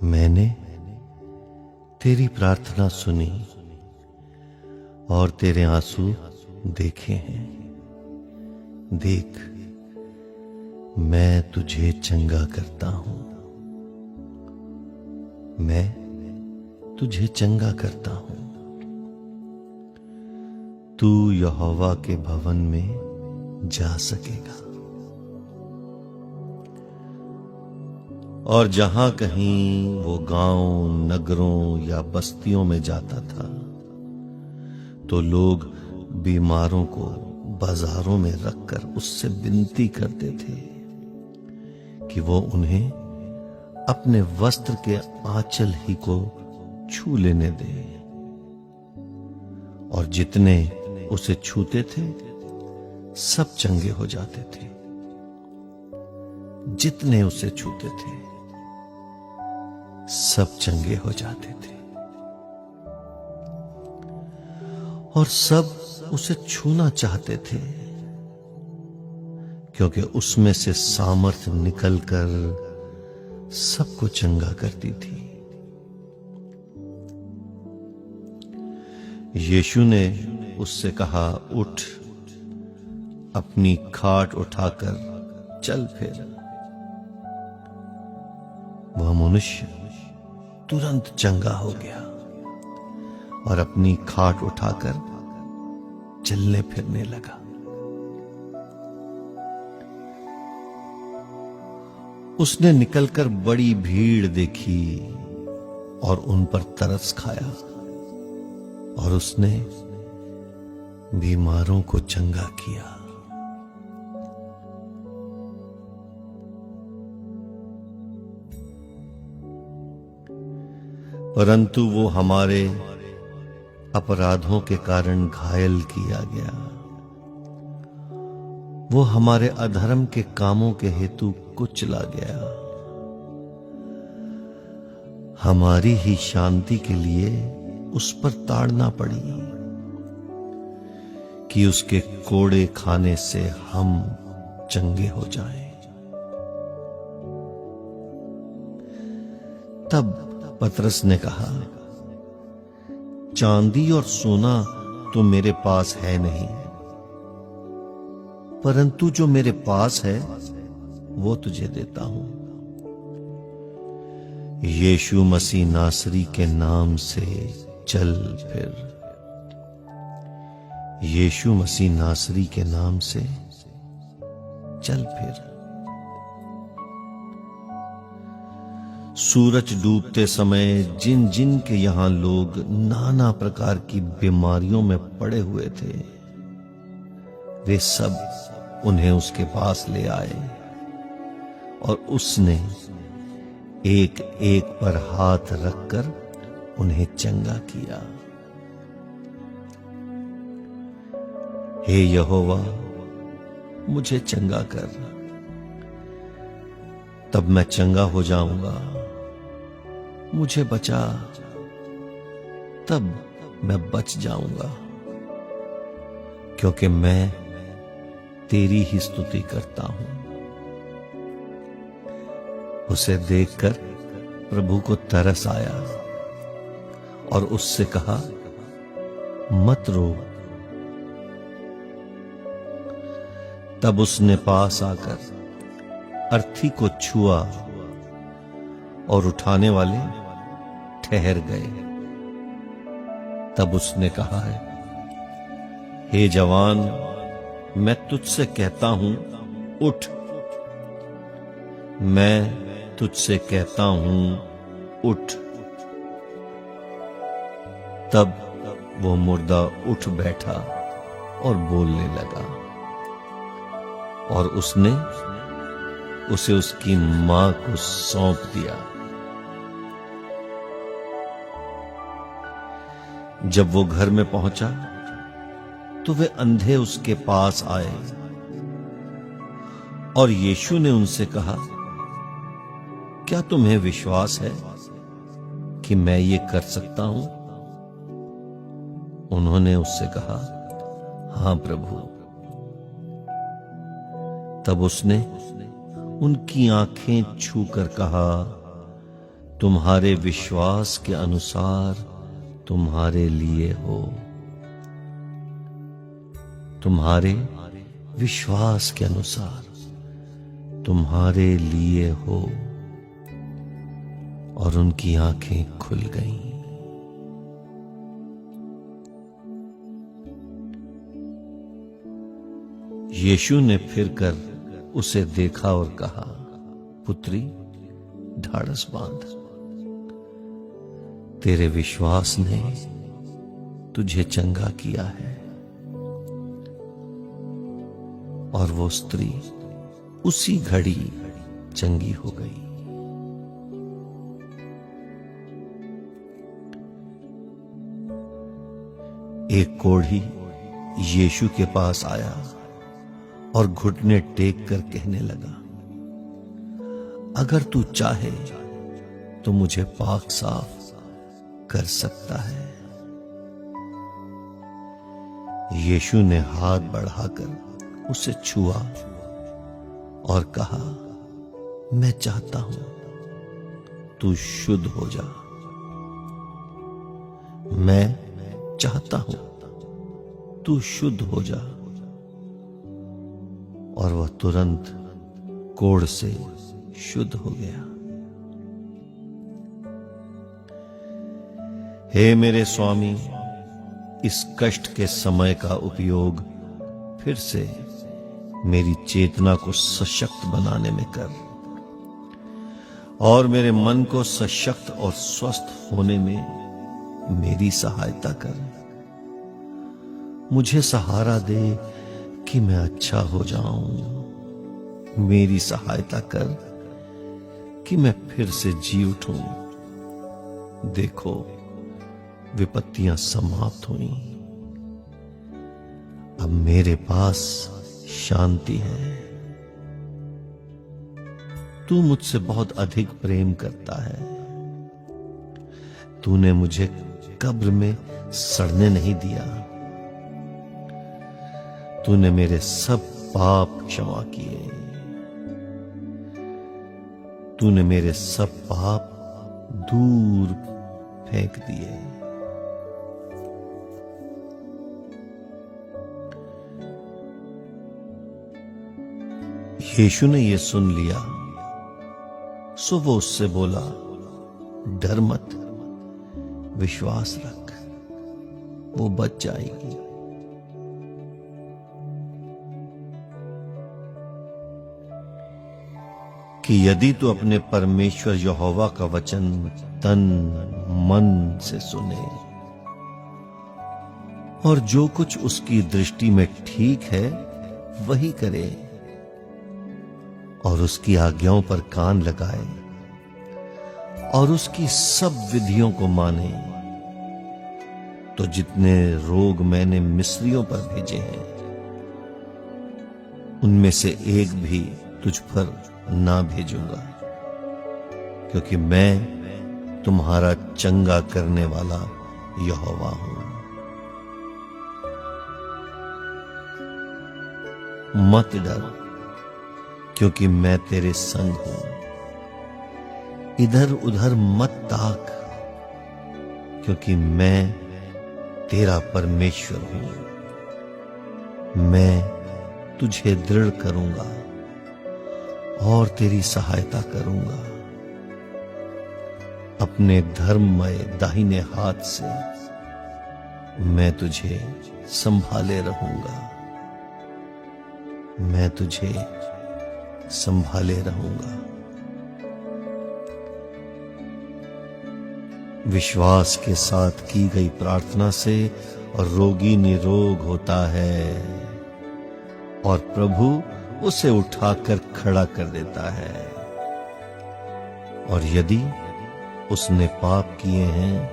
मैंने तेरी प्रार्थना सुनी और तेरे आंसू देखे हैं। देख, मैं तुझे चंगा करता हूं। मैं तुझे चंगा करता हूं। तू यहोवा के भवन में जा सकेगा। और जहां कहीं वो गांव, नगरों या बस्तियों में जाता था तो लोग बीमारों को बाजारों में रखकर उससे विनती करते थे कि वो उन्हें अपने वस्त्र के आंचल ही को छू लेने दे। और जितने उसे छूते थे सब चंगे हो जाते थे। जितने उसे छूते थे सब चंगे हो जाते थे। और सब उसे छूना चाहते थे क्योंकि उसमें से सामर्थ निकलकर सबको चंगा करती थी। यीशु ने उससे कहा, उठ, अपनी खाट उठाकर चल फिर। वह मनुष्य तुरंत चंगा हो गया और अपनी खाट उठाकर चलने फिरने लगा। उसने निकलकर बड़ी भीड़ देखी और उन पर तरस खाया और उसने बीमारों को चंगा किया। परंतु वो हमारे अपराधों के कारण घायल किया गया। वो हमारे अधर्म के कामों के हेतु कुचला गया। हमारी ही शांति के लिए उस पर ताड़ना पड़ी कि उसके कोड़े खाने से हम चंगे हो जाएं। तब पतरस ने कहा, चांदी और सोना तो मेरे पास है नहीं, परंतु जो मेरे पास है वो तुझे देता हूं। यीशु मसीह नासरी के नाम से चल फिर। यीशु मसीह नासरी के नाम से चल फिर। सूरज डूबते समय जिन जिन के यहां लोग नाना प्रकार की बीमारियों में पड़े हुए थे, वे सब उन्हें उसके पास ले आए और उसने एक एक पर हाथ रखकर उन्हें चंगा किया। हे यहोवा, मुझे चंगा कर, तब मैं चंगा हो जाऊंगा। मुझे बचा, तब मैं बच जाऊंगा, क्योंकि मैं तेरी ही स्तुति करता हूं। उसे देखकर प्रभु को तरस आया और उससे कहा, मत रो। तब उसने पास आकर अर्थी को छुआ और उठाने वाले ठहर गए। तब उसने कहा है, हे जवान, मैं तुझसे कहता हूं, उठ। मैं तुझसे कहता हूं, उठ। तब वो मुर्दा उठ बैठा और बोलने लगा और उसने उसे उसकी मां को सौंप दिया। जब वो घर में पहुंचा तो वे अंधे उसके पास आए और यीशु ने उनसे कहा, क्या तुम्हें विश्वास है कि मैं ये कर सकता हूं? उन्होंने उससे कहा, हां प्रभु। तब उसने उनकी आंखें छूकर कहा, तुम्हारे विश्वास के अनुसार तुम्हारे लिए हो, तुम्हारे विश्वास के अनुसार तुम्हारे लिए हो। और उनकी आंखें खुल गईं। यीशु ने फिरकर उसे देखा और कहा, पुत्री, ढाढ़स बांध, तेरे विश्वास ने तुझे चंगा किया है। और वो स्त्री उसी घड़ी चंगी हो गई। एक कोढ़ी यीशु के पास आया और घुटने टेक कर कहने लगा, अगर तू चाहे तो मुझे पाक साफ कर सकता है। यीशु ने हाथ बढ़ाकर उसे छुआ और कहा, मैं चाहता हूं तू शुद्ध हो जा। मैं चाहता हूं तू शुद्ध हो जा। और वह तुरंत कोढ़ से शुद्ध हो गया। हे मेरे स्वामी, इस कष्ट के समय का उपयोग फिर से मेरी चेतना को सशक्त बनाने में कर और मेरे मन को सशक्त और स्वस्थ होने में मेरी सहायता कर। मुझे सहारा दे कि मैं अच्छा हो जाऊं। मेरी सहायता कर कि मैं फिर से जी उठूं। देखो, विपत्तियां समाप्त हुई। अब मेरे पास शांति है। तू मुझसे बहुत अधिक प्रेम करता है। तूने मुझे कब्र में सड़ने नहीं दिया। तूने मेरे सब पाप क्षमा किए। तूने मेरे सब पाप दूर फेंक दिए। यीशु ने यह सुन लिया, सो वो उससे बोला, डर मत, विश्वास रख, वो बच जाएगी। कि यदि तू अपने परमेश्वर यहोवा का वचन तन मन से सुने और जो कुछ उसकी दृष्टि में ठीक है वही करे और उसकी आज्ञाओं पर कान लगाए और उसकी सब विधियों को माने, तो जितने रोग मैंने मिस्रियों पर भेजे हैं उनमें से एक भी तुझ पर ना भेजूंगा, क्योंकि मैं तुम्हारा चंगा करने वाला यहोवा हूं। मत डर, क्योंकि मैं तेरे संग हूं। इधर उधर मत ताक, क्योंकि मैं तेरा परमेश्वर हूं। मैं तुझे दृढ़ करूंगा और तेरी सहायता करूंगा। अपने धर्ममय दाहिने हाथ से मैं तुझे संभाले रहूंगा। मैं तुझे संभाले रहूंगा। विश्वास के साथ की गई प्रार्थना से और रोगी निरोग होता है और प्रभु उसे उठाकर खड़ा कर देता है। और यदि उसने पाप किए हैं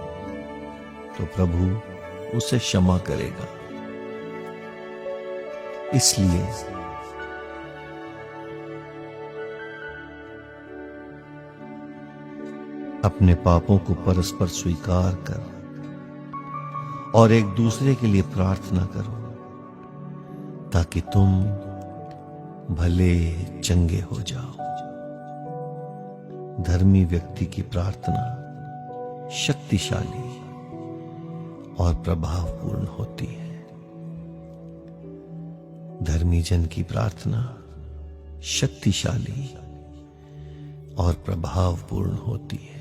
तो प्रभु उसे क्षमा करेगा। इसलिए अपने पापों को परस्पर स्वीकार कर और एक दूसरे के लिए प्रार्थना करो, ताकि तुम भले चंगे हो जाओ। धर्मी व्यक्ति की प्रार्थना शक्तिशाली और प्रभावपूर्ण होती है। धर्मी जन की प्रार्थना शक्तिशाली और प्रभावपूर्ण होती है।